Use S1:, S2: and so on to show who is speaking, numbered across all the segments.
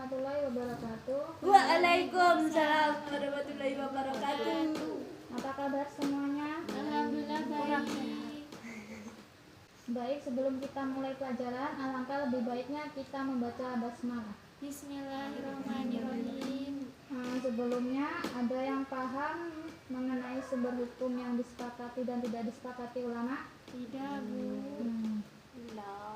S1: warahmatullahi wabarakatuh.
S2: Waalaikumsalam warahmatullahi wabarakatuh.
S1: Apa kabar semuanya?
S2: Alhamdulillah baik.
S1: Baik, sebelum kita mulai pelajaran, alangkah lebih baiknya kita membaca basmalah.
S2: Bismillahirrahmanirrahim.
S1: Sebelumnya ada yang paham mengenai sumber hukum yang disepakati dan tidak disepakati ulama?
S2: Tidak, Bu.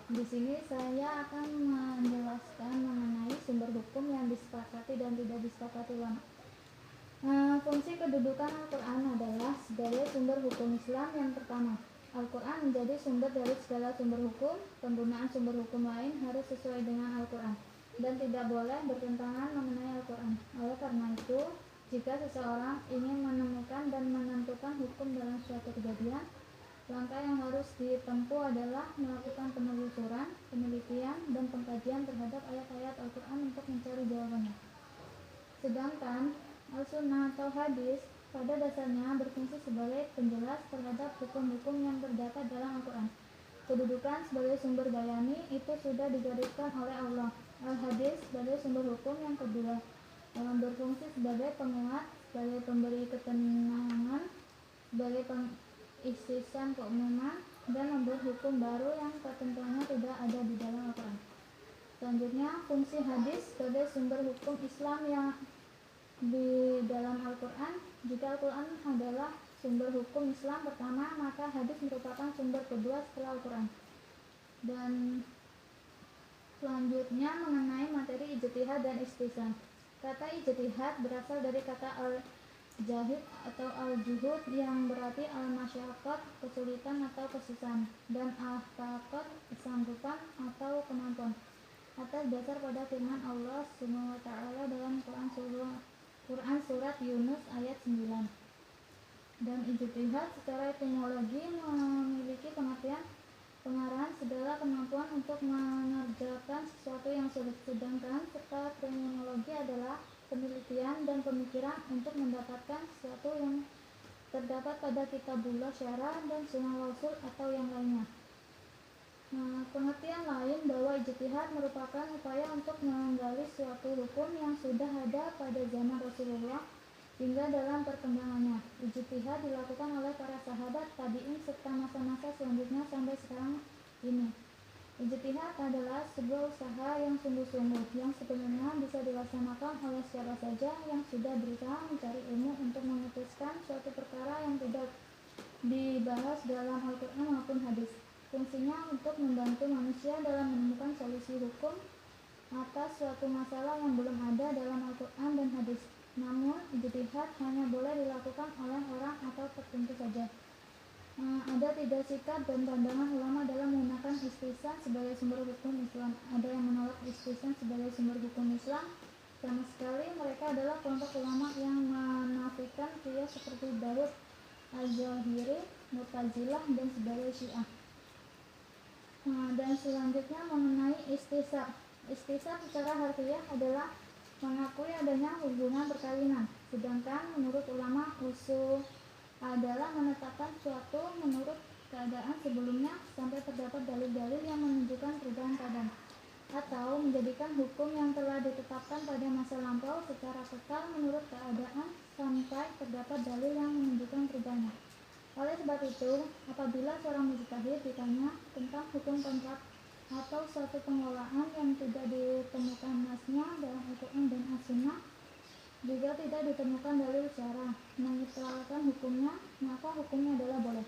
S1: Di sini saya akan menjelaskan mengenai sumber hukum yang disepakati dan tidak disepakati ulama. Fungsi kedudukan Al-Quran adalah sebagai sumber hukum Islam yang pertama. Al-Quran menjadi sumber dari segala sumber hukum. Penggunaan sumber hukum lain harus sesuai dengan Al-Quran dan tidak boleh bertentangan mengenai Al-Quran. Oleh karena itu, jika seseorang ingin menemukan dan menentukan hukum dalam suatu kejadian, langkah yang harus ditempuh adalah melakukan penelusuran, penelitian, dan pengkajian terhadap ayat-ayat Al-Quran untuk mencari jawabannya. Sedangkan Al-Sunnah atau hadis pada dasarnya berfungsi sebagai penjelas terhadap hukum-hukum yang terdapat dalam Al-Quran. Kedudukan sebagai sumber bayani itu sudah digariskan oleh Allah. Al-Hadis sebagai sumber hukum yang kedua, berfungsi sebagai penguat, sebagai pemberi ketenangan, sebagai pengistisan keumuman, dan membuat hukum baru yang ketentuannya tidak ada di dalam Al-Quran. Selanjutnya, fungsi hadis sebagai sumber hukum Islam yang di dalam Al-Quran. Jika Al-Quran adalah sumber hukum Islam pertama, maka hadis merupakan sumber kedua setelah Al-Quran. Dan selanjutnya mengenai materi ijtihad dan istisna. Kata ijtihad berasal dari kata al-jahid atau al-juhud yang berarti al-masyaqqat, kesulitan atau kesusahan, dan al-taqat, kesanggupan atau kemampuan. Atas dasar pada firman Allah SWT dalam Quran surat Yunus ayat 9. Dan ijtihad secara etimologi memiliki pengertian pengarahan segala kemampuan untuk mengerjakan sesuatu yang sulit, sedangkan secara terminologi adalah penelitian dan pemikiran untuk mendapatkan sesuatu yang terdapat pada kitabullah syarah dan sunnah rasul atau yang lainnya. Pengertian lain bahwa ijtihad merupakan upaya untuk menggali suatu hukum yang sudah ada pada zaman Rasulullah hingga dalam perkembangannya. Ijtihad dilakukan oleh para sahabat, tabi'in, serta masa-masa selanjutnya sampai sekarang ini. Ijtihad adalah sebuah usaha yang sungguh-sungguh, yang sebenarnya bisa dilaksanakan oleh siapa saja yang sudah berusaha mencari ilmu untuk memutuskan suatu perkara yang tidak dibahas dalam Al-Quran maupun hadis. Fungsinya untuk membantu manusia dalam menemukan solusi hukum atas suatu masalah yang belum ada dalam Al-Quran dan hadis. Namun, ijtihad hanya boleh dilakukan oleh orang atau tertentu saja. Ada tiga sikap dan pandangan ulama dalam menggunakan istisna sebagai sumber hukum Islam. Ada yang menolak istisna sebagai sumber hukum Islam sama sekali. Mereka adalah kelompok ulama yang menafikan qiyas seperti Daud al-Zahiri, Mu'tazilah, dan sebagai Syiah. Dan selanjutnya mengenai istisab. Istisab secara harfiah adalah mengakui adanya hubungan perkawinan. Sedangkan menurut ulama usul adalah menetapkan suatu menurut keadaan sebelumnya sampai terdapat dalil-dalil yang menunjukkan perubahan keadaan, atau menjadikan hukum yang telah ditetapkan pada masa lampau secara kekal menurut keadaan sampai terdapat dalil yang menunjukkan perubahannya. Oleh sebab itu, apabila seorang mujtahid ditanya tentang hukum kontrak atau suatu pengelolaan yang tidak ditemukan nasnya dalam Al-Quran dan As-Sunnah, juga tidak ditemukan dalil secara mengecualikan hukumnya, maka hukumnya adalah boleh,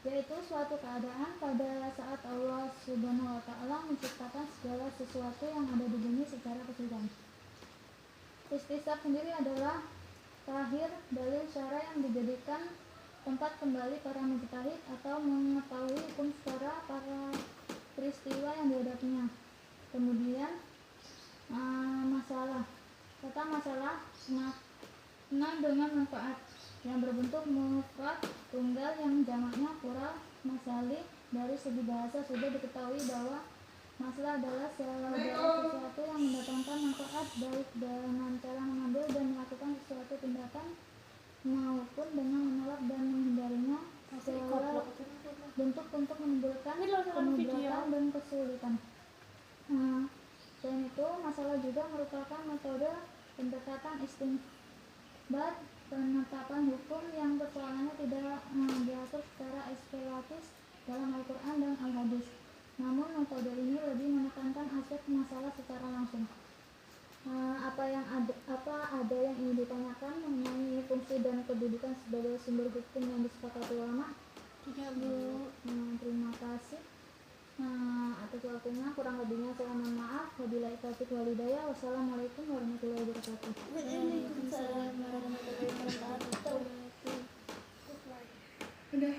S1: yaitu suatu keadaan pada saat Allah Subhanahu wa Ta'ala menciptakan segala sesuatu yang ada di bumi secara keseluruhan. Istisab sendiri adalah terakhir dalil syara yang dijadikan tempat kembali para mujtahid atau mengetahui hukum secara para peristiwa yang dihadapinya. Kemudian masalah. Kata masalah makna dengan manfaat yang berbentuk mufrad tunggal yang jamaknya plural. Masali dari segi bahasa sudah diketahui bahwa masalah adalah segala sesuatu yang mendatangkan manfaat baik dengan cara mengambil dan melakukan sesuatu tindakan maupun dengan menolak dan menghindarinya, segala bentuk untuk menimbulkan kemudaratan dan kesulitan. Selain itu, masalah juga merupakan metode pendekatan istinbat, penetapan hukum yang persoalannya tidak diatur secara eksploratif dalam Al-Quran dan Al-Hadis. Namun metode ini lebih menekankan aspek masalah secara langsung. Apa ada yang ingin ditanyakan mengenai fungsi dan kedudukan sebagai sumber hukum yang disepakati ulama?
S2: Tidak, Bu.
S1: Terima kasih. Atas waktunya, kurang lebihnya saya mohon maaf. Wabillahi taufiq wal hidayah. Wassalamualaikum warahmatullahi wabarakatuh.
S2: Waalaikumsalam warahmatullahi wabarakatuh.
S3: Udah.